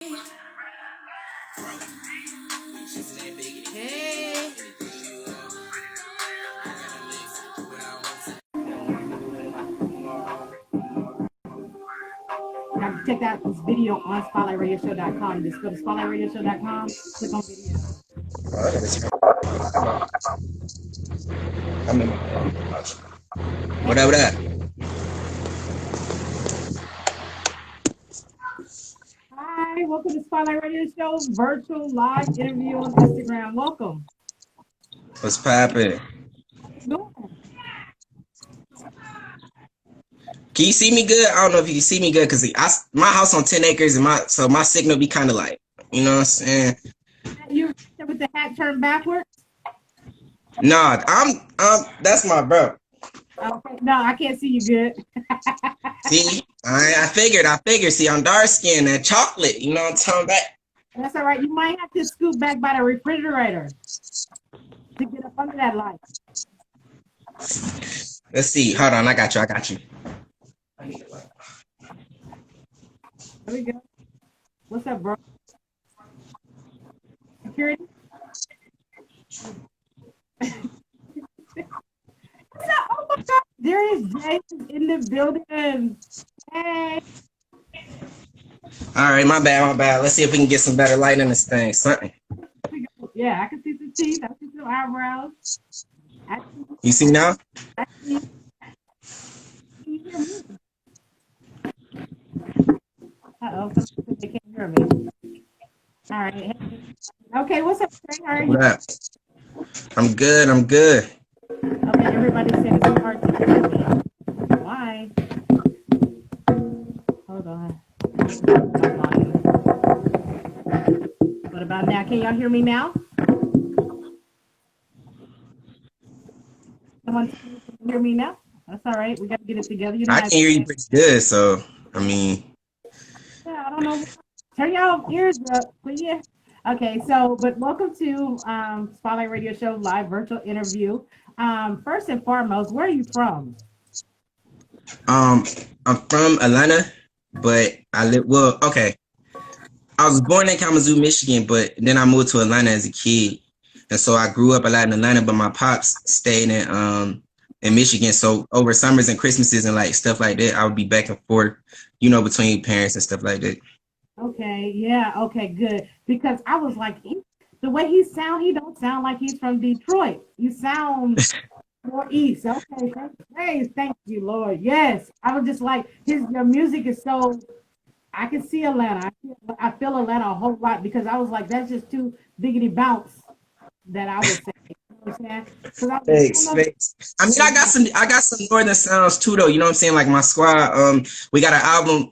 Hey. Now check out this video on spotlightradioshow.com. Just go to spotlightradioshow.com, click on video. What up, what up? Hi, welcome to Spotlight Radio Show virtual live interview on Instagram. Welcome. What's poppin'? Can you see me good? I don't know if you can see me good because my house on 10 acres and my signal be kind of like, you know what I'm saying? You with the hat turned backwards? Nah, that's my bro. Okay, no, I can't see you good. See, I figured. See, I'm dark skinned and chocolate. You know what I'm talking about? That's all right. You might have to scoot back by the refrigerator to get up under that light. Let's see. Hold on, I got you. There we go. What's up, bro? Security? Oh my God, there is Jason in the building. Hey. All right, my bad. Let's see if we can get some better light in this thing. Something. Yeah, I can see some teeth. I see some eyebrows. You see now? Uh-oh, they can't hear me. All right. Okay, what's up, Trey? How are you? What up? I'm good. Okay, everybody said it's hard to hear me. Why? Hold on. What about now? Can y'all hear me now? Someone hear me now? That's all right. We got to get it together. You know, I can hear you pretty good, so I mean. Yeah, I don't know. Turn y'all ears up, but yeah. Okay, so but welcome to Spotlight Radio Show live virtual interview. First and foremost, where are you from? I'm from Atlanta, but I was born in Kalamazoo, Michigan, but then I moved to Atlanta as a kid. And so I grew up a lot in Atlanta, but my pops stayed in Michigan. So over summers and Christmases and like stuff like that, I would be back and forth, between parents and stuff like that. Okay, yeah, okay, good. Because I was like, the way he don't sound like he's from Detroit. You sound more east. Okay, thank you, Lord. Yes, I was just like, your music is so. I can see Atlanta. I feel Atlanta a whole lot because I was like, that's just too biggity bounce that I would say. You know what I'm saying? Thanks. I mean, I got some northern sounds too, though. You know what I'm saying? Like my squad, we got an album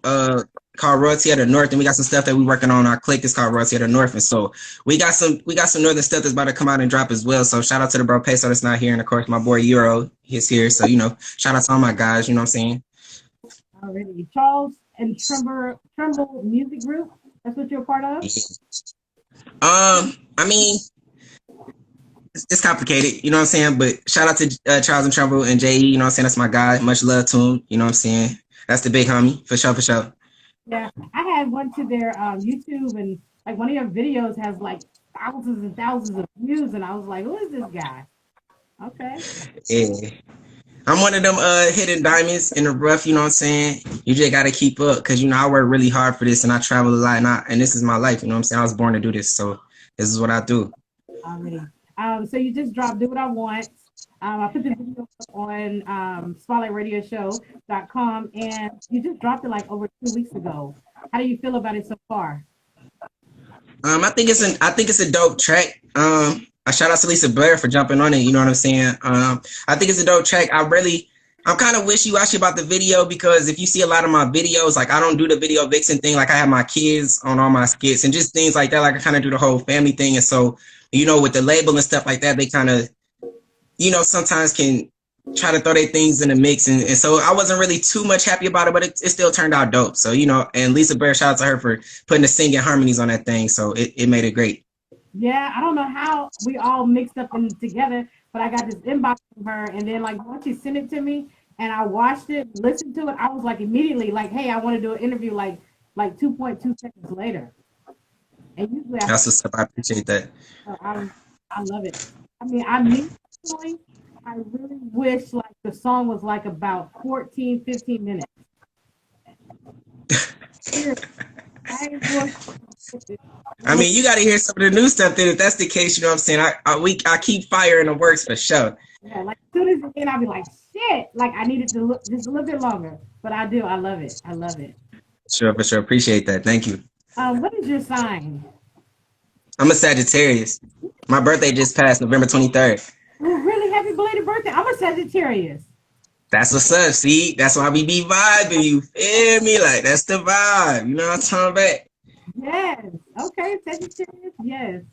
called Royalty of the North, and we got some stuff that we working on. Our clique is called Royalty of the North, and so we got some northern stuff that's about to come out and drop as well. So shout out to the bro Peso that's not here, and of course my boy Euro, he's here. So shout out to all my guys. You know what I'm saying? Already, Charles and Tremble Music Group. That's what you're a part of. I mean, it's complicated, you know what I'm saying? But shout out to Charles and Tremble and J.E., you know what I'm saying? That's my guy. Much love to him, you know what I'm saying? That's the big homie, for sure. Yeah, I had one to their YouTube, and like one of your videos has like thousands and thousands of views, and I was like, who is this guy? Okay. Yeah. I'm one of them hidden diamonds in the rough, you know what I'm saying? You just got to keep up because, I work really hard for this and I travel a lot and this is my life, you know what I'm saying? I was born to do this, so this is what I do. Already. So you just dropped Do What I Want. I put the video on spotlightradioshow.com, and you just dropped it like over 2 weeks ago. How do you feel about it so far? I think it's a dope track. I shout out to Lissa Blair for jumping on it. You know what I'm saying? I think it's a dope track. I'm kind of wishy-washy about the video because if you see a lot of my videos, like I don't do the video vixen thing. Like I have my kids on all my skits and just things like that. Like I kind of do the whole family thing. And so, with the label and stuff like that, they kind of, sometimes can try to throw their things in the mix. And so I wasn't really too much happy about it, but it still turned out dope. So, and Lissa Blair, shout out to her for putting the singing harmonies on that thing. So it made it great. Yeah, I don't know how we all mixed up and together, but I got this inbox from her, and then like once she sent it to me and I watched it, listened to it, I was like immediately like, hey, I want to do an interview like 2.2 seconds later. And usually That's what's up. I appreciate that. I, I love it. I mean, personally, I really wish like the song was like about 14, 15 minutes. Seriously, I would. I mean, you got to hear some of the new stuff. Then, if that's the case, you know what I'm saying. I keep fire in the works for sure. Yeah, like as soon as it end, I'll be like, shit. Like I needed to look just a little bit longer. But I do. I love it. I love it. Sure, for sure. Appreciate that. Thank you. What is your sign? I'm a Sagittarius. My birthday just passed November 23rd. Oh, really happy belated birthday. I'm a Sagittarius. That's what's up. See, that's why we be vibing. You feel me? Like that's the vibe. You know what I'm talking about? Yes. Okay, Sagittarius. Yes.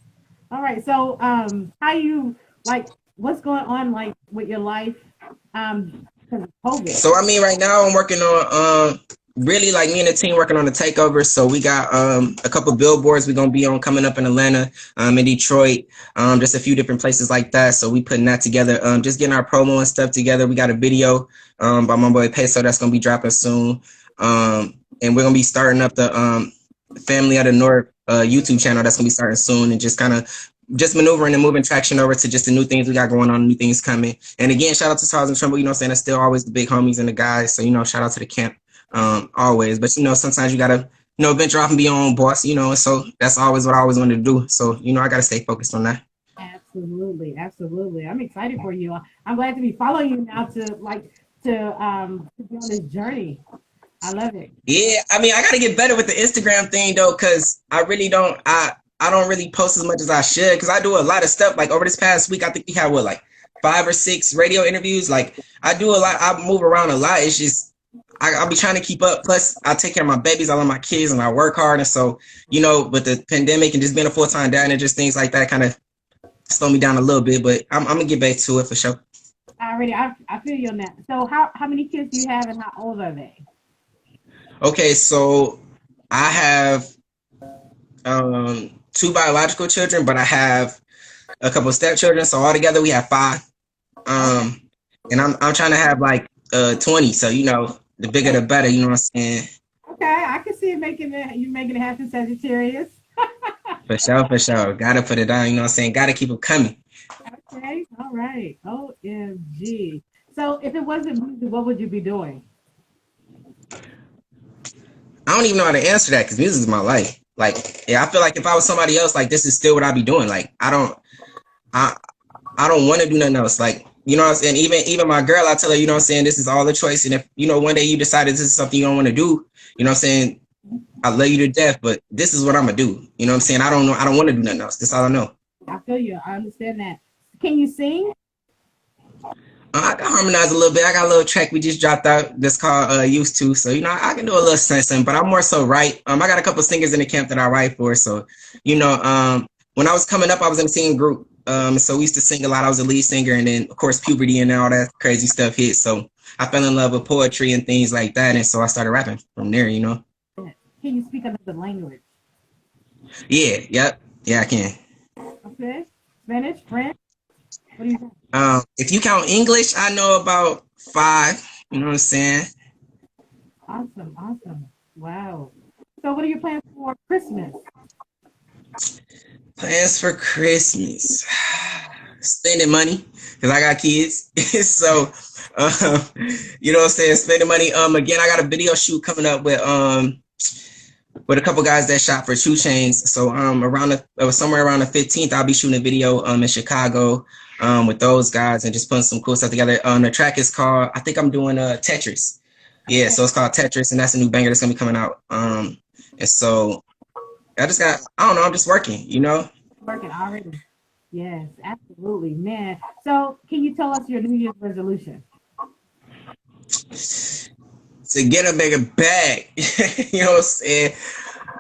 All right. So, how you like? What's going on like with your life? Because of COVID. So I mean, right now I'm working on really like me and the team working on the takeover. So we got a couple billboards we're gonna be on coming up in Atlanta, in Detroit, just a few different places like that. So we putting that together, just getting our promo and stuff together. We got a video by my boy Peso that's gonna be dropping soon, and we're gonna be starting up the Family of the North YouTube channel that's gonna be starting soon, and just kind of just maneuvering and moving traction over to just the new things we got going on, new things coming. And again, shout out to Charles and Trumbull, you know what I'm saying? That's still always the big homies and the guys. So, you know, shout out to the camp always. But, you know, sometimes you got to, you know, venture off and be your own boss, you know, and so that's always what I always wanted to do. So, you know, I got to stay focused on that. Absolutely, absolutely. I'm excited for you. I'm glad to be following you now to be on this journey. I love it. Yeah, I mean, I got to get better with the Instagram thing though, because I really don't. I don't really post as much as I should because I do a lot of stuff. Like over this past week, I think we had like 5 or 6 radio interviews. Like I do a lot. I move around a lot. It's just I'll be trying to keep up. Plus, I take care of my babies. I love my kids, and I work hard. And so, you know, with the pandemic and just being a full-time dad and just things like that, kind of slow me down a little bit. But I'm gonna get back to it for sure. I feel you on that. So, how many kids do you have, and how old are they? Okay, so I have 2 biological children, but I have a couple of stepchildren. So altogether we have 5. And I'm trying to have like 20. So you know, the bigger the better. You know what I'm saying? Okay, I can see it making it happen, Sagittarius. For sure, for sure. Gotta put it on. You know what I'm saying? Gotta keep them coming. Okay, all right. OMG. So if it wasn't music, what would you be doing? I don't even know how to answer that because music is my life. Like, yeah, I feel like if I was somebody else, like this is still what I'd be doing. Like, I don't want to do nothing else. Like, you know what I'm saying? Even my girl, I tell her, you know what I'm saying, this is all the choice. And if, you know, one day you decided this is something you don't want to do, you know what I'm saying? I love you to death, but this is what I'm gonna do. You know what I'm saying? I don't want to do nothing else. That's all I know. I feel you. I understand that. Can you sing? I can harmonize a little bit. I got a little track we just dropped out that's called Used To. So, you know, I can do a little something, but I'm more so write. I got a couple of singers in the camp that I write for. So, you know, when I was coming up, I was in a singing group. So we used to sing a lot. I was a lead singer, and then of course puberty and all that crazy stuff hit. So I fell in love with poetry and things like that. And so I started rapping from there, you know. Can you speak another language? Yeah, yep. Yeah, I can. Okay. Spanish, French? What do you think? If you count English, I know about 5. You know what I'm saying? Awesome, awesome. Wow. So what are your plans for Christmas? Plans for Christmas. Spending money because I got kids. So, you know what I'm saying? Spending money. Again, I got a video shoot coming up with a couple guys that shot for 2 Chainz. So somewhere around the 15th, I'll be shooting a video in Chicago with those guys and just putting some cool stuff together. The track is called, I think I'm doing Tetris. Yeah, so it's called Tetris, and that's a new banger that's gonna be coming out. And so I don't know, I'm just working, you know? Working already. Yes, absolutely, man. So can you tell us your New Year's resolution? To get a bigger bag, you know what I'm saying?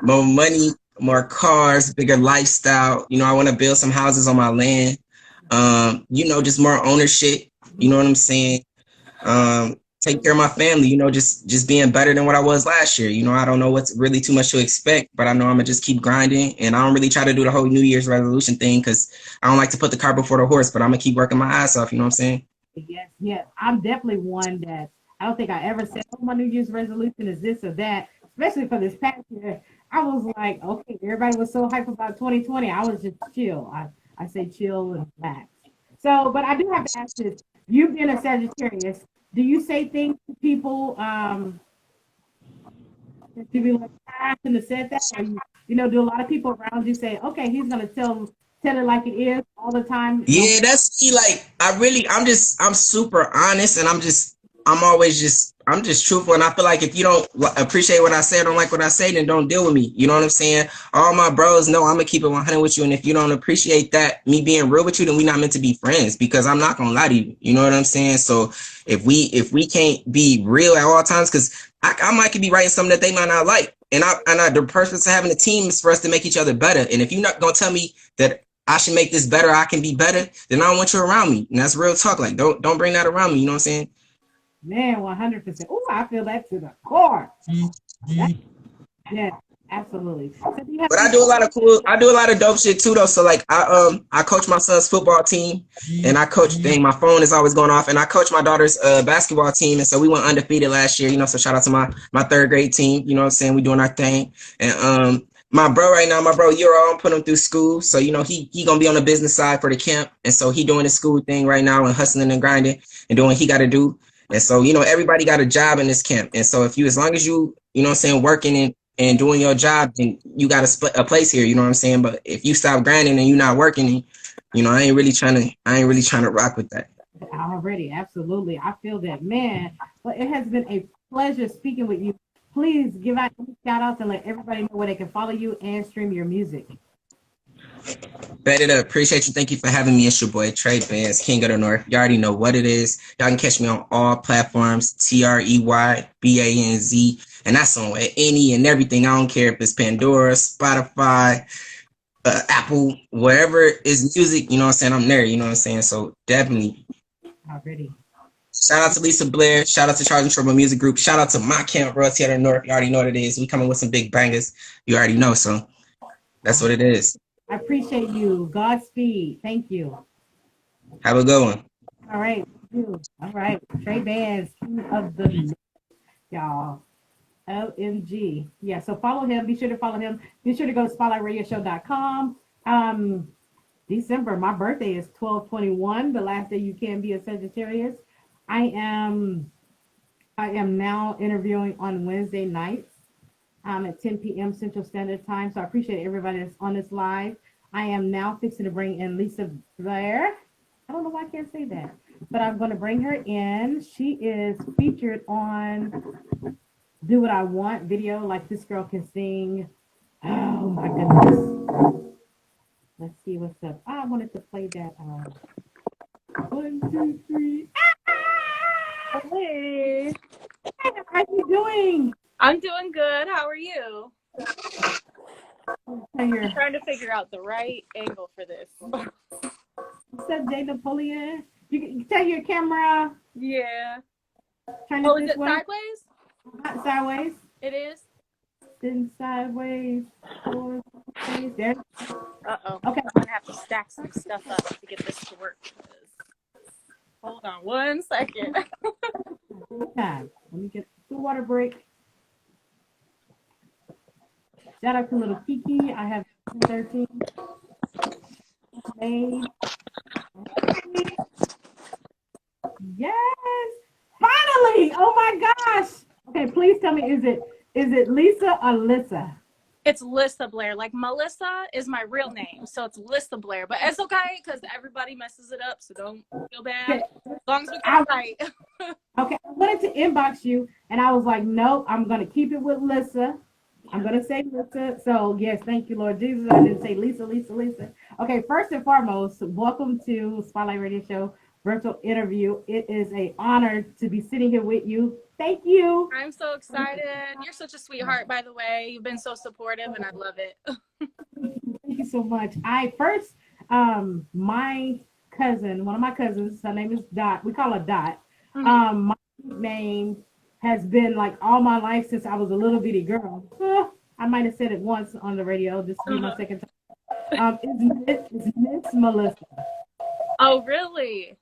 More money, more cars, bigger lifestyle. You know, I want to build some houses on my land. You know, just more ownership. You know what I'm saying? Take care of my family. You know, just being better than what I was last year. You know, I don't know what's really too much to expect, but I know I'm gonna just keep grinding. And I don't really try to do the whole New Year's resolution thing because I don't like to put the cart before the horse. But I'm gonna keep working my ass off. You know what I'm saying? Yes, yes. I'm definitely one that I don't think I ever said, oh, my New Year's resolution is this or that, especially for this past year. I was like, okay, everybody was so hyped about 2020. I was just chill. I say chill and relax. So, but I do have to ask this. You being a Sagittarius, do you say things to people to be like, I shouldn't have said that? Or do a lot of people around you say, okay, he's gonna tell it like it is all the time? No. Yeah, that's me. Like, I'm super honest, and I'm just truthful. And I feel like if you don't appreciate what I say, or don't like what I say, then don't deal with me. You know what I'm saying? All my bros know I'm gonna keep it 100 with you. And if you don't appreciate that, me being real with you, then we not meant to be friends, because I'm not gonna lie to you. You know what I'm saying? So if we can't be real at all times, because I might could be writing something that they might not like. The purpose of having a team is for us to make each other better. And if you're not gonna tell me that I should make this better, I can be better, then I don't want you around me. And that's real talk. Like, don't bring that around me. You know what I'm saying? Man, 100%. Oh, I feel that to the core. Yeah, absolutely. So But I do a lot of dope shit too though. So like I coach my son's football team, and I coach my phone is always going off, and I coach my daughter's basketball team, and so we went undefeated last year, so shout out to my third grade team, you know what I'm saying? We doing our thing. And my bro right now, Euro, I'm putting him through school. So, he gonna be on the business side for the camp. And so he doing his school thing right now and hustling and grinding and doing what he gotta do. And so, everybody got a job in this camp. And so as long as you know what I'm saying, working and doing your job, then you got a place here, you know what I'm saying? But if you stop grinding and you're not working, I ain't really trying to rock with that. Already, absolutely. I feel that, man. But it has been a pleasure speaking with you. Please give out any shout outs and let everybody know where they can follow you and stream your music. Bet it up. Appreciate you. Thank you for having me. It's your boy Trey Banz, King of the North. You already know what it is. Y'all can catch me on all platforms, TreyBanz, and that's on any and everything. I don't care if it's Pandora, Spotify, Apple, wherever is music, you know what I'm saying? I'm there, you know what I'm saying? So definitely. Already. Shout out to Lissa Blair. Shout out to Charlie Trouble Music Group. Shout out to my camp, bro, King of the North. You already know what it is. We coming with some big bangers. You already know, so that's what it is. I appreciate you. Godspeed. Thank you. Have a good one. All right. All right. Trey Banz, King of the North, y'all. OMG. Yeah, so follow him. Be sure to follow him. Be sure to go to spotlightradioshow.com. December, my birthday is 12/21, the last day you can be a Sagittarius. I am now interviewing on Wednesday nights at 10 p.m. Central Standard Time. So I appreciate everybody that's on this live. I am now fixing to bring in Lissa Blair. I don't know why I can't say that, but I'm going to bring her in. She is featured on Do What I Want video. Like, this girl can sing. Oh my goodness. Let's see what's up. I wanted to play that. 1, 2, 3. Hey. How you doing? I'm doing good. How are you? I'm Here. trying to figure out the right angle for this. What's up, Jay Napoleon? You can tell your camera. Yeah. Turn Oh, it is this it way. sideways? Not sideways. It is? Then sideways. Forward, there. Uh-oh. Okay. I'm going to have to stack some stuff up to get this to work. Hold on 1 second. Time. Let me get the water break. Shout out to little Kiki. I have 13 made. Yes, finally! Oh my gosh! Okay, please tell me, is it Lissa or Lissa? It's Lissa Blair. Like, Melissa is my real name, so it's Lissa Blair. But it's okay, because everybody messes it up, so don't feel bad. Okay. As long as we get it right. Okay, I wanted to inbox you, and I was like, nope, I'm going to keep it with Lissa. I'm going to say Lissa. So, yes, thank you, Lord Jesus. I didn't say Lissa. Okay, first and foremost, welcome to Spotlight Radio Show virtual interview. It is an honor to be sitting here with you. Thank you. I'm so excited. You're such a sweetheart, by the way. You've been so supportive, and I love it. Thank you so much. My cousin, one of my cousins, her name is Dot. We call her Dot. Mm-hmm. My name has been like all my life since I was a little bitty girl. I might have said it once on the radio. This will be my second time. It's Miss Melissa. Oh, really?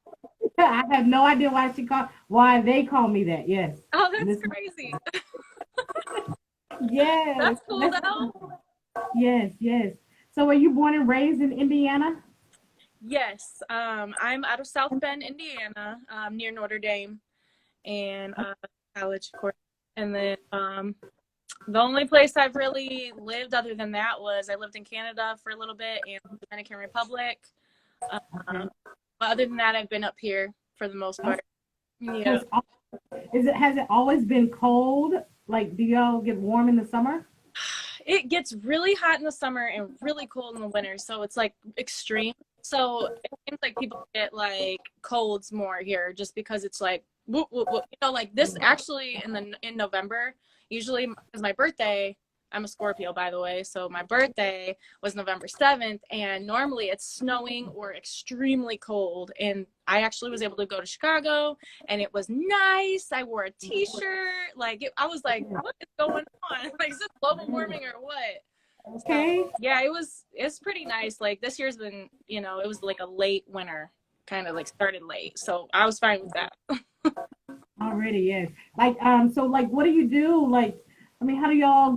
I have no idea why they call me that. Yes. Oh, that's crazy. Yes. That's cool though. Yes, yes. So were you born and raised in Indiana? Yes. I'm out of South Bend, Indiana, near Notre Dame, and college, of course. And then the only place I've really lived other than that was I lived in Canada for a little bit and Dominican Republic. Okay. But other than that, I've been up here for the most part. Yeah. Has it always been cold? Like, do y'all get warm in the summer? It gets really hot in the summer and really cold in the winter, so it's like extreme. So it seems like people get like colds more here just because it's like whoop, whoop, whoop. You know, like this actually in November, usually is my birthday. I'm a Scorpio, by the way, so my birthday was November 7th, and normally it's snowing or extremely cold. And I actually was able to go to Chicago, and it was nice. I wore a T-shirt. Like I was like, what is going on? Like, is this global warming or what? Okay. So, yeah, it's pretty nice. Like this year's been, you know, it was like a late winter, kind of like started late, so I was fine with that. Already, yes. Like, so like what do you do? Like, I mean, how do y'all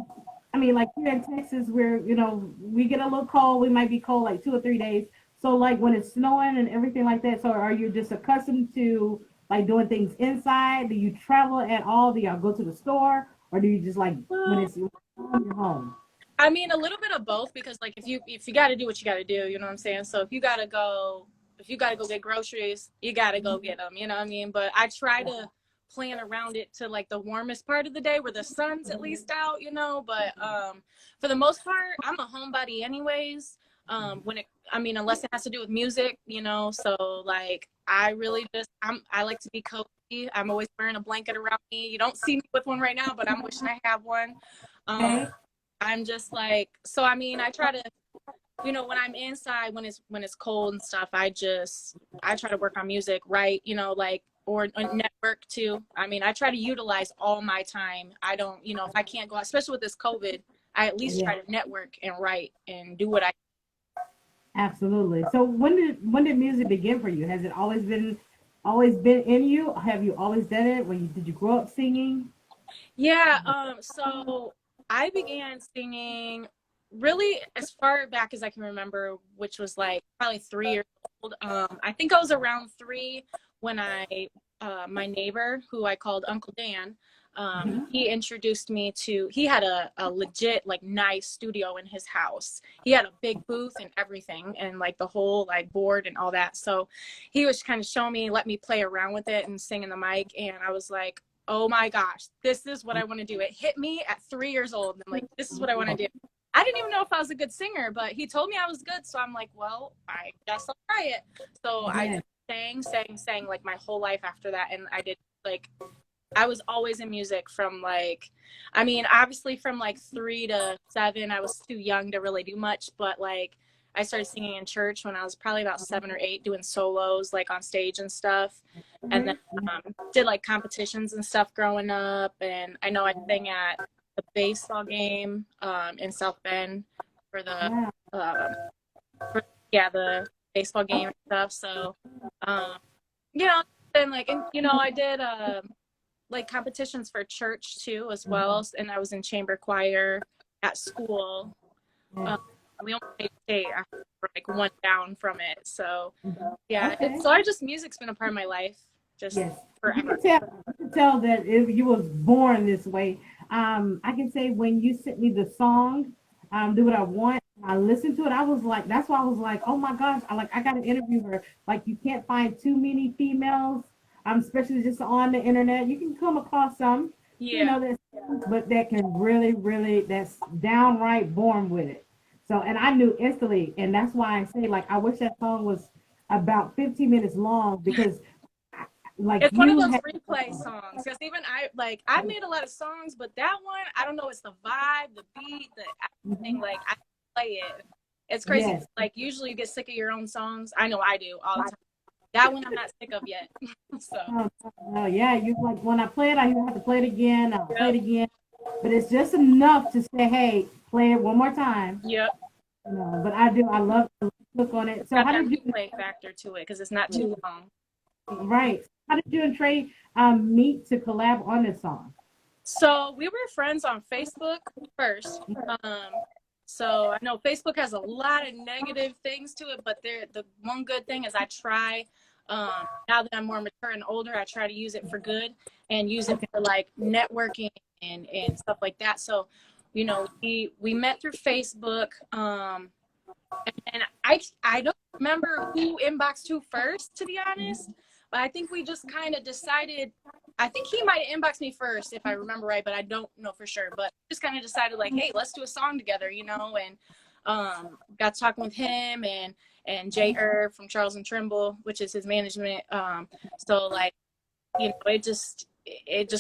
I mean, like here in Texas where, we get a little cold, we might be cold like 2 or 3 days. So like when it's snowing and everything like that, so are you just accustomed to like doing things inside? Do you travel at all? Do y'all go to the store? Or do you just like when it's you're home? I mean, a little bit of both because like if you got to do what you got to do, you know what I'm saying? So if you got to go get groceries, you got to go get them, you know what I mean? But I try to plan around it to like the warmest part of the day where the sun's at least out, you know, but for the most part, I'm a homebody anyways. Unless it has to do with music, you know, so like I really I like to be cozy. I'm always wearing a blanket around me. You don't see me with one right now, but I'm wishing I have one. I'm just like, so I mean, I try to, you know, when I'm inside, when it's cold and stuff, I try to work on music, right? You know, like, or network too. I mean, I try to utilize all my time. I don't, you know, if I can't go out, especially with this COVID, I at least try to network and write and do what I. Absolutely. So when did music begin for you? Has it always been in you? Have you always done it? Did you grow up singing? Yeah. So I began singing really as far back as I can remember, which was like probably 3 years old. I think I was around 3 when my neighbor, who I called Uncle Dan, he introduced me to, he had a legit, like, nice studio in his house. He had a big booth and everything, and like the whole like board and all that. So he was kind of showing me, let me play around with it and sing in the mic. And I was like, oh my gosh, this is what I want to do. It hit me at 3 years old. And I'm like, this is what I want to do. I didn't even know if I was a good singer, but he told me I was good. So I'm like, well, I guess I'll try it. So I sang like my whole life after that. And I did like, I was always in music from like, I mean, obviously from like 3 to 7, I was too young to really do much, but like I started singing in church when I was probably about 7 or 8, doing solos like on stage and stuff. And then did like competitions and stuff growing up. And I know I sang at the baseball game in South Bend for the the baseball game and stuff. So you know, and like, and you know, I did like competitions for church too as well, and I was in chamber choir at school. We only made state after like one down from it. So yeah, music's been a part of my life just forever. You can tell that if you was born this way. I can say when you sent me the song, Do What I Want, I listened to it. I was like, that's why I was like, oh my gosh, I got to interview her. Like, you can't find too many females, especially just on the internet. You can come across some, but that can really, really, that's downright born with it. So, and I knew instantly, and that's why I say, like, I wish that song was about 15 minutes long because like it's one of those replay songs because even I've made a lot of songs, but that one, I don't know, it's the vibe, the beat, the everything. Like I play it. It's crazy. Yes. Like usually you get sick of your own songs. I know I do all the time. That one I'm not sick of yet. So. Yeah, you like when I play it, I have to play it again. I'll play it again, but it's just enough to say, hey, play it one more time. Yep. But I love the look on it. So how did you play factor to it because it's not too long. Right. How did you and Trey meet to collab on this song? So we were friends on Facebook first. So I know Facebook has a lot of negative things to it, but the one good thing is I try, now that I'm more mature and older, I try to use it for good and use it for like networking and stuff like that. So, you know, we met through Facebook, and I don't remember who inboxed who first, to be honest, but I think we just kind of decided. I think he might have inboxed me first, if I remember right, but I don't know for sure. But just kind of decided like, hey, let's do a song together, you know, and got talking with him and Jay from Charles and Trimble, which is his management. So like, you know, it just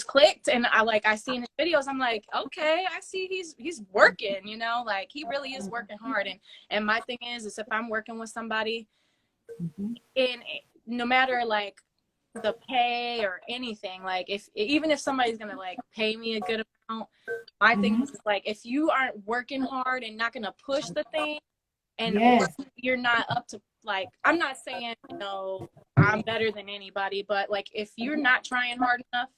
clicked, and I seen his videos. I'm like, okay, I see he's working, you know, like he really is working hard. And my thing is if I'm working with somebody, and no matter like the pay or anything, like even if somebody's gonna like pay me a good amount, my thing is like if you aren't working hard and not gonna push the thing, and you're not up to, like, I'm not saying, you know, I'm better than anybody, but like if you're not trying hard enough,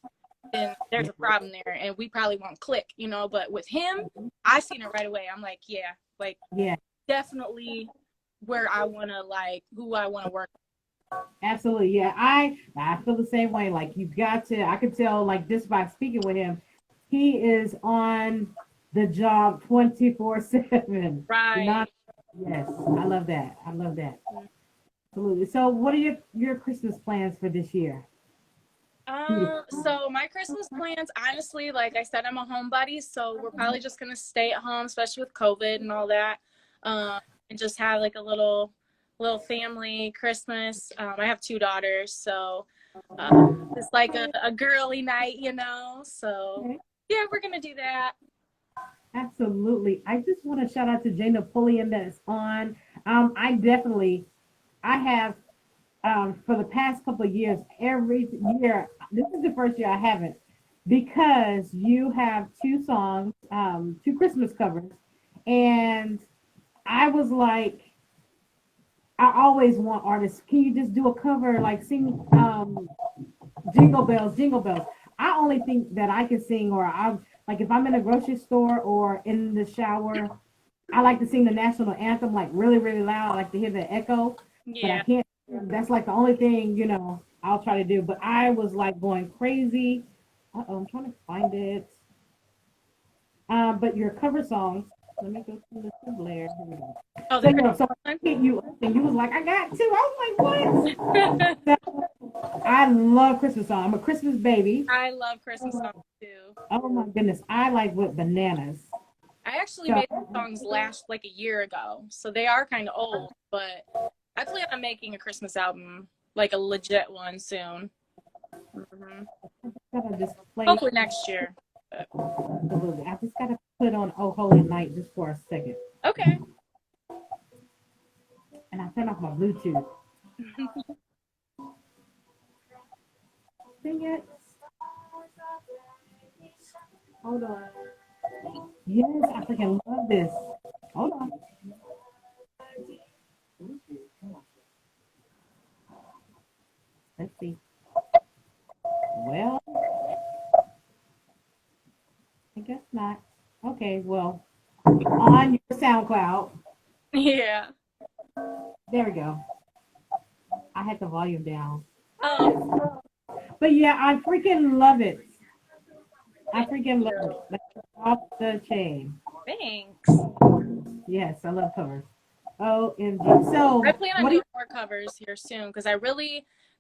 then there's a problem there, and we probably won't click, you know. But with him, I seen it right away. I'm like, definitely where I want to, like, who I want to work with. Absolutely, yeah. I feel the same way. Like you got to, I could tell like just by speaking with him, he is on the job 24/7. Right. Yes, I love that. I love that. Absolutely. So, what are your Christmas plans for this year? So my Christmas plans, honestly, like I said, I'm a homebody, so we're probably just gonna stay at home, especially with COVID and all that, and just have like a little family Christmas. I have 2 daughters, so it's like a girly night, you know. So yeah, we're gonna do that. Absolutely. I just want to shout out to Jay Napoleon that is on. I have for the past couple of years, every year. This is the first year I haven't, because you have 2 songs, 2 Christmas covers, and I was like, I always want artists. Can you just do a cover, like sing Jingle Bells, Jingle Bells? I only think that I can sing, or I like if I'm in a grocery store or in the shower, I like to sing the national anthem like really, really loud. I like to hear the echo, but I can't. That's like the only thing, you know, I'll try to do. But I was like going crazy. I'm trying to find it. But your cover songs. Let me go to the Blair. Here we go. Oh, so, you know, so I hit you up and you was like, I got 2. I was like, what? So, I love Christmas songs. I'm a Christmas baby. I love Christmas songs too. Oh my goodness. I like with bananas. I actually made those songs last like a year ago, so they are kind of old, but I plan on making a Christmas album, like a legit one soon. Hopefully next year. Absolutely. I just gotta put on Oh Holy Night just for a second. Okay. And I turn off my Bluetooth. Sing it. Hold on. Yes, I freaking love this. Hold on. Let's see. Well, I guess not. Okay, well, on your SoundCloud. Yeah. There we go. I had the volume down. Oh. But yeah, I freaking love it. I freaking love it. That's off the chain. Thanks. Yes, I love covers. OMG. So I plan on doing more covers here soon, because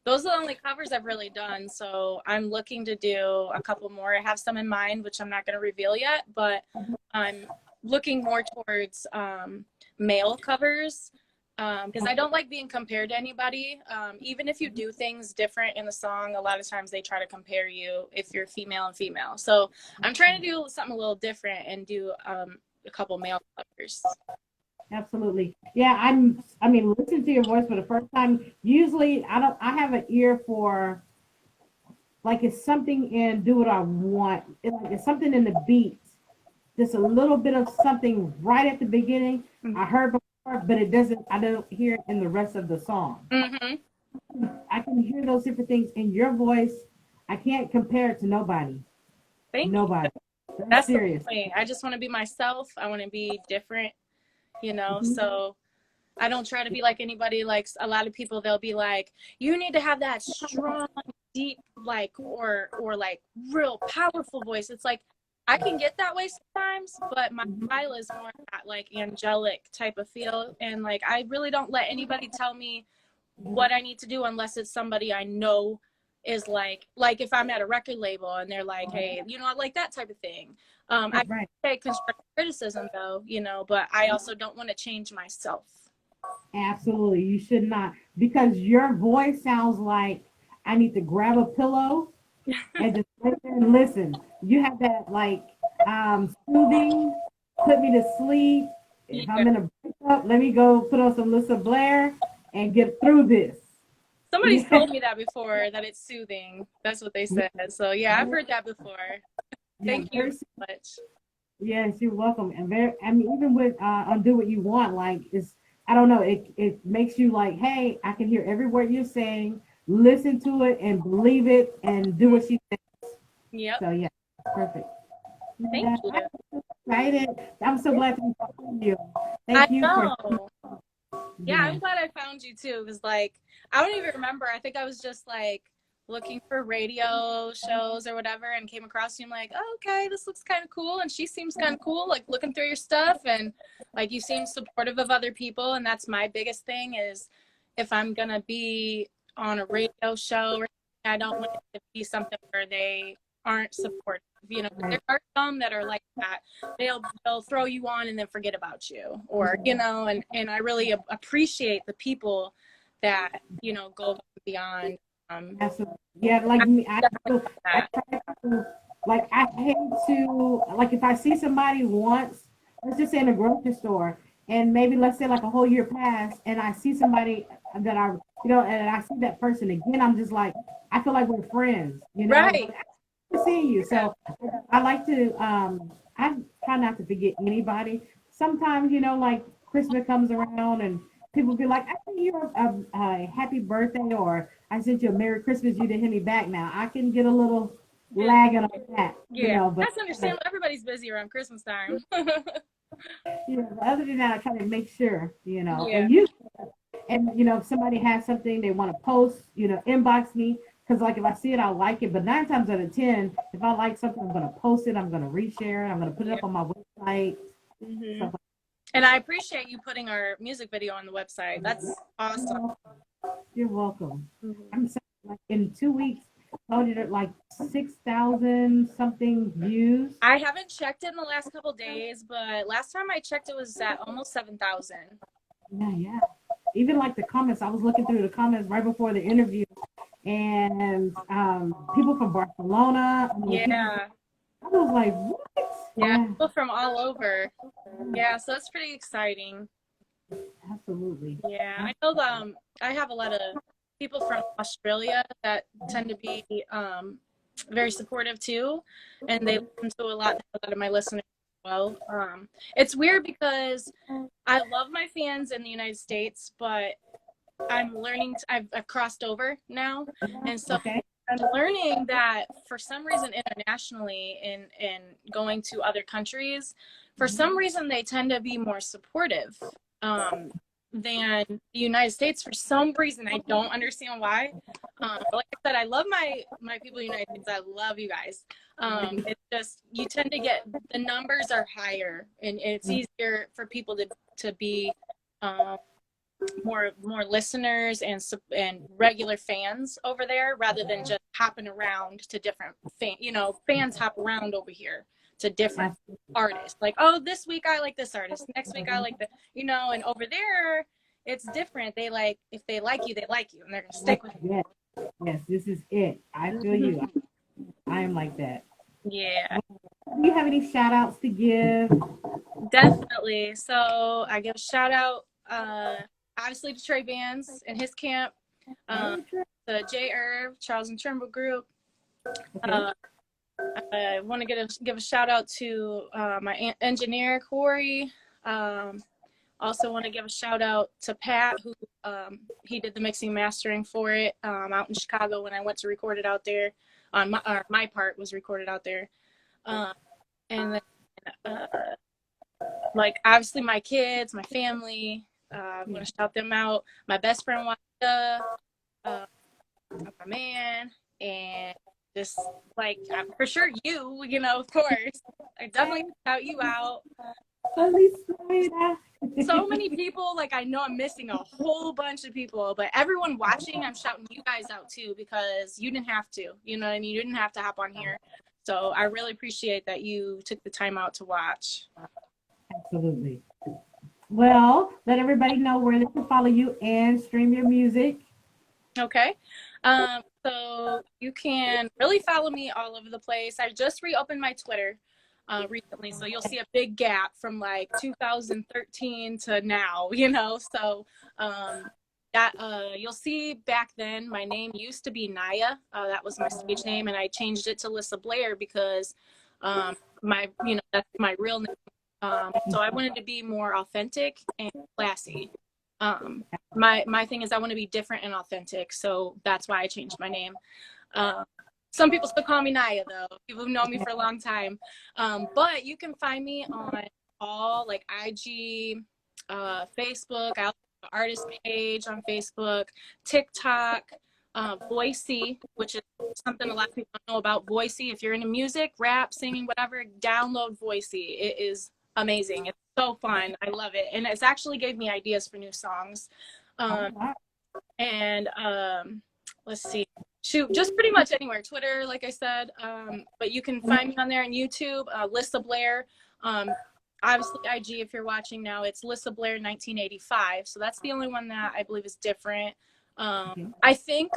those are the only covers I've really done. So I'm looking to do a couple more. I have some in mind, which I'm not going to reveal yet, but I'm looking more towards male covers, because I don't like being compared to anybody. Even if you do things different in the song, a lot of times they try to compare you if you're female and female. So I'm trying to do something a little different and do a couple male covers. Absolutely. Yeah, I mean, listen to your voice for the first time. Usually I have an ear for, like, it's something in Do What I Want. It's something in the beat. Just a little bit of something right at the beginning. I heard before, but I don't hear it in the rest of the song. I can hear those different things in your voice. I can't compare it to nobody. Thank you. Nobody. That's serious. the point. I just want to be myself. I want to be different, you know, Mhm. so I don't try to be like anybody. Like a lot of people, they'll be like, you need to have that strong, deep, like, or like real powerful voice. It's like, I can get that way sometimes, but my style is more that like angelic type of feel. And like, I really don't let anybody tell me what I need to do unless it's somebody I know is like if I'm at a record label and they're like, hey, you know, I like that type of thing. I Right. take constructive criticism though, you know, but I also don't want to change myself. Absolutely. You should not, because your voice sounds like I need to grab a pillow and just sit there and listen. You have that like soothing, put me to sleep. If Yeah. I'm in a breakup, let me go put on some Lissa Blair and get through this. Somebody's Yeah. told me that before, that it's soothing. That's what they said. So yeah, I've heard that before. Yeah, Thank you so much. yes, you're welcome. And very, I mean, even with Undo What You Want, like it's, I don't know, it makes you like, hey, I can hear every word you're saying, listen to it and believe it and do what she says. Yep. So yeah, perfect. Thank Yeah, you. I'm so excited. I'm so glad to be talking to you. I Thank you for know. Yeah, yeah. I'm glad I found you too. Because like, I don't even remember. I think I was just like looking for radio shows or whatever and came across you. I'm like, oh, okay, this looks kind of cool. And she seems kind of cool, like looking through your stuff. And like, you seem supportive of other people. And that's my biggest thing is if I'm going to be on a radio show, or I don't want it to be something where they aren't supportive. You know, there are some that are like that. They'll throw you on and then forget about you, or you know, and I really appreciate the people that you know go beyond. Absolutely. Yeah, like me, I That. try to, like, I hate to, like, if I see somebody once, let's just say in a grocery store, and maybe let's say like a whole year passed, and I see somebody that I, you know, and I see that person again, I'm just like, I feel like we're friends, you know, Right. but I see you. So I like to, I try not to forget anybody. Sometimes, you know, like Christmas comes around and people be like, I sent you a happy birthday, or I sent you a Merry Christmas. You didn't hit me back. Now I can get a little lagging on that, you Yeah, know. But that's understandable. Everybody's busy around Christmas time. you know, other than that, I try to make sure, you know, Yeah. and you know, if somebody has something they want to post, you know, inbox me, because like if I see it, I'll like it. But 9 times out of 10, if I like something, I'm gonna post it. I'm gonna reshare it. I'm gonna put it Yeah. up on my website. Hmm. Stuff And I appreciate you putting our music video on the website. That's awesome. like that. You're welcome. Mhm. I'm saying, like in 2 weeks, I did it like 6,000 something views. I haven't checked it in the last couple days, but last time I checked, it was at almost 7,000. Yeah, yeah. Even like the comments, I was looking through the comments right before the interview, and people from Barcelona. I mean, people. Yeah. I was like, what? Yeah. Yeah, People from all over. Yeah. So that's pretty exciting. absolutely. Yeah. I know I have a lot of people from Australia that tend to be very supportive too. And they listen to a lot of my listeners as well. It's weird because I love my fans in the United States, but I'm learning I've crossed over now. And so Okay. I'm learning that for some reason internationally in going to other countries, for some reason they tend to be more supportive than the United States. For some reason, I don't understand why. But like I said, I love my people in the United States. I love you guys. It's just you tend to get the numbers are higher, and it's easier for people to be more listeners and regular fans over there rather than just hopping around to different fans hop around over here to different artists, like, oh, this week I like this artist, next week I like and over there it's different. They like, if they like you, and they're gonna stick with you. Yes, yes, this is it. I feel you. I am like that. Yeah, Do you have any shout outs to give? definitely. So I give a shout out obviously to Trey Banz and his camp, the J Irv, Charles and Trimble group. Okay. I want to give a shout out to my engineer Corey. Also want to give a shout out to Pat, who he did the mixing mastering for it out in Chicago when I went to record it out there. On my part was recorded out there. And then, like, obviously my kids, my family, I'm going to shout them out. My best friend, Wanda, my man, and just, like, for sure you know, of course. I definitely shout you out. So many people, like, I know I'm missing a whole bunch of people, but everyone watching, I'm shouting you guys out too, because you didn't have to, you know what I mean? You didn't have to hop on here. So I really appreciate that you took the time out to watch. Absolutely. Well, let everybody know where they can follow you and stream your music. Okay. So you can really follow me all over the place. I just reopened my Twitter recently, so you'll see a big gap from like 2013 to now, you know. So that you'll see back then my name used to be Naya. That was my stage name, and I changed it to Lissa Blair because my, you know, that's my real name. So I wanted to be more authentic and classy. My thing is I want to be different and authentic, so that's why I changed my name. Some people still call me Naya, though. People who know me for a long time. But you can find me on all, like, IG, Facebook. I also have an artist page on Facebook, TikTok, Voicey, which is something a lot of people don't know about. Voicey, if you're into music, rap, singing, whatever, download Voicey. It is amazing. It's so fun. I love it. And it's actually gave me ideas for new songs. And let's see. Shoot, just pretty much anywhere. Twitter, like I said. But you can find me on there on YouTube, Lissa Blair. Obviously, IG, if you're watching now, it's Lissa Blair 1985. So that's the only one that I believe is different. I think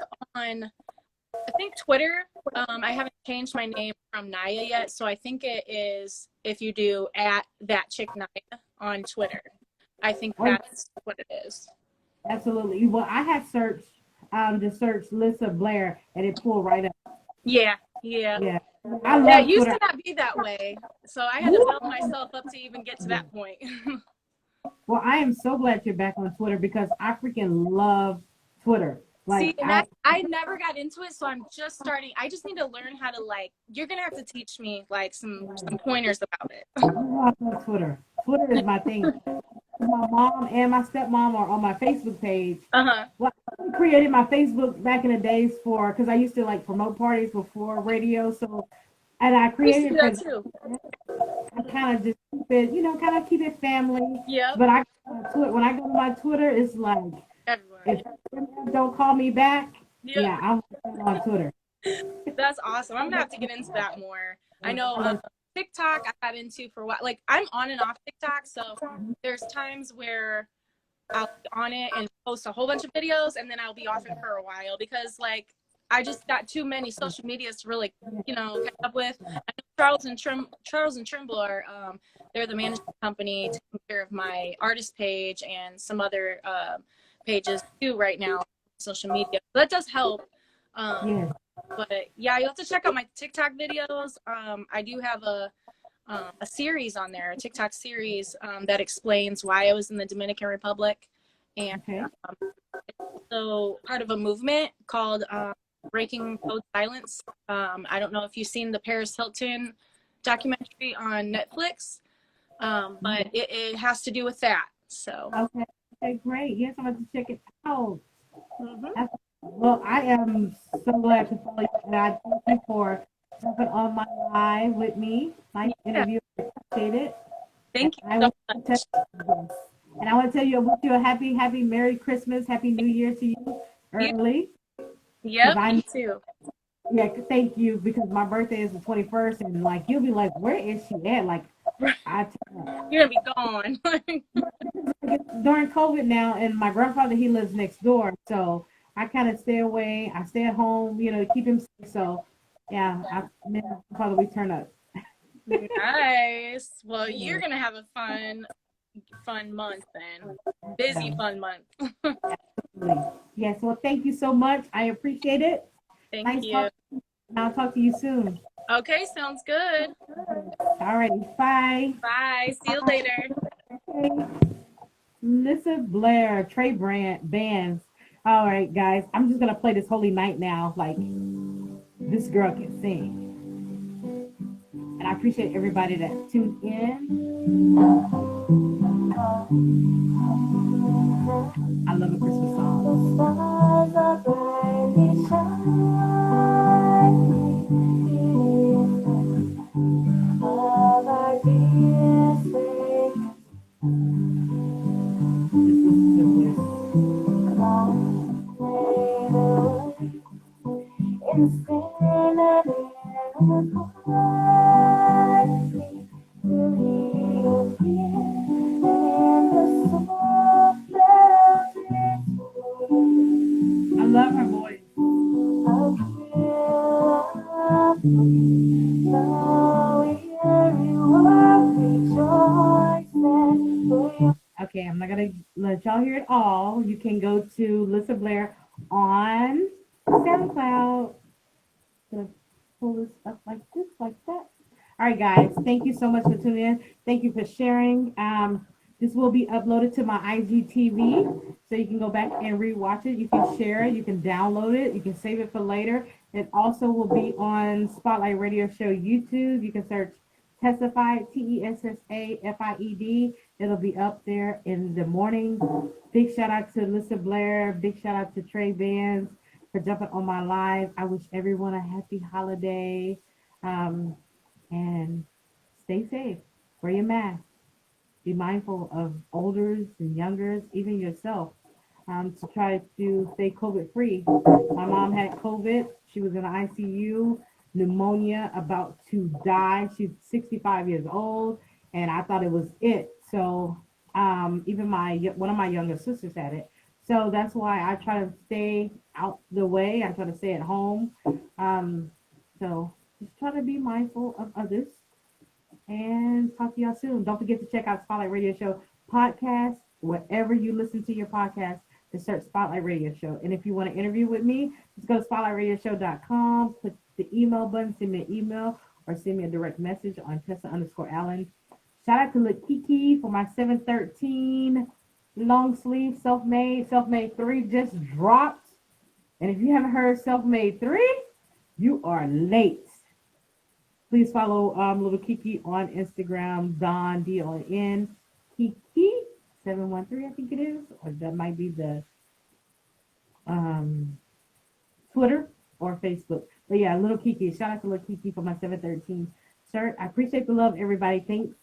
Twitter, I haven't changed my name from Naya yet, so I think it is, if you do at that chick Naya on Twitter, I think that's what it is. Absolutely. Well, I had searched to search Lissa Blair, and it pulled right up. Yeah. I love it used Twitter. to not be that way, so I had to build myself up to even get to that point. Well, I am so glad you're back on Twitter because I freaking love Twitter. Like, see, and I never got into it, so I'm just starting. I just need to learn how to, like, you're gonna have to teach me, like, some pointers about it. I love Twitter. Twitter is my thing. My mom and my stepmom are on my Facebook page. Well, I created my Facebook back in the days for, because I used to, like, promote parties before radio. So, and I created that too. I kind of just keep it, you know, kind of keep it family. Yeah. But when I go to my Twitter, it's like, everyone. If don't call me back, yeah, I'm on Twitter. That's awesome. I'm gonna have to get into that more. I know TikTok I got into for a while. Like, I'm on and off TikTok, so there's times where I'll be on it and post a whole bunch of videos, and then I'll be off it for a while because, like, I just got too many social medias to really, you know, catch up with. I know Charles and Trimble are they're the management company taking care of my artist page and some other pages too right now on social media. So that does help. But yeah, you'll have to check out my TikTok videos. I do have a series on there, a TikTok series that explains why I was in the Dominican Republic, and so part of a movement called Breaking Code Silence. I don't know if you've seen the Paris Hilton documentary on Netflix, but it has to do with that. So okay, great. Yes, I'm going to check it out. Well, I am so glad to follow you, and I thank you for jumping on my live with me. Nice interview. I appreciate it. Thank you so much. And I want to tell you, I wish you a happy Merry Christmas, Happy New Year to you early. Yep, me too. Yeah, thank you, because my birthday is the 21st, and, like, you'll be like, where is she at? Like, you're gonna be gone. During COVID now, and my grandfather, he lives next door, so I kind of stay away. I stay at home, you know, to keep him safe. So, yeah, my father, we turn up. Nice. Well, you're gonna have a fun month then. Busy fun month. Yes. Well, thank you so much. I appreciate it. Thank you. I'll talk to you soon. Okay, sounds good. All right. Bye. Bye. See you later. Okay. Lissa Blair, Trey Banz. All right, guys. I'm just gonna play this Holy Night now. Like, this girl can sing. And I appreciate everybody that tuned in. I love a Christmas song. I love her voice. Okay, I'm not gonna let y'all hear it all. You can go to Lissa Blair on SoundCloud. Gonna pull this up like this, like that. All right, guys. Thank you so much for tuning in. Thank you for sharing. This will be uploaded to my IGTV, so you can go back and rewatch it. You can share it. You can download it. You can save it for later. It also will be on Spotlight Radio Show YouTube. You can search Tessified, TESSAFIED. It'll be up there in the morning. Big shout out to Lissa Blair. Big shout out to Trey Banz for jumping on my live. I wish everyone a happy holiday. And stay safe. Wear your mask. Be mindful of olders and youngers, even yourself, to try to stay COVID free. My mom had COVID. She was in the ICU, pneumonia, about to die. She's 65 years old, and I thought it was it. So even one of my younger sisters had it. So that's why I try to stay out the way. I try to stay at home. So just try to be mindful of others. And talk to y'all soon. Don't forget to check out Spotlight Radio Show podcast, wherever you listen to your podcast, to search Spotlight Radio Show. And if you want to interview with me, just go to spotlightradioshow.com, click the email button, send me an email, or send me a direct message on Tessa_Allen. Shout out to Lakiki for my 713 long sleeve self-made. Self-made 3 just dropped. And if you haven't heard Self-Made 3, you are late. Please follow Little Kiki on Instagram, Don, D-O-N, Kiki 713, I think it is. Or that might be the Twitter or Facebook. But yeah, Little Kiki. Shout out to Little Kiki for my 713 shirt. I appreciate the love, everybody. Thanks.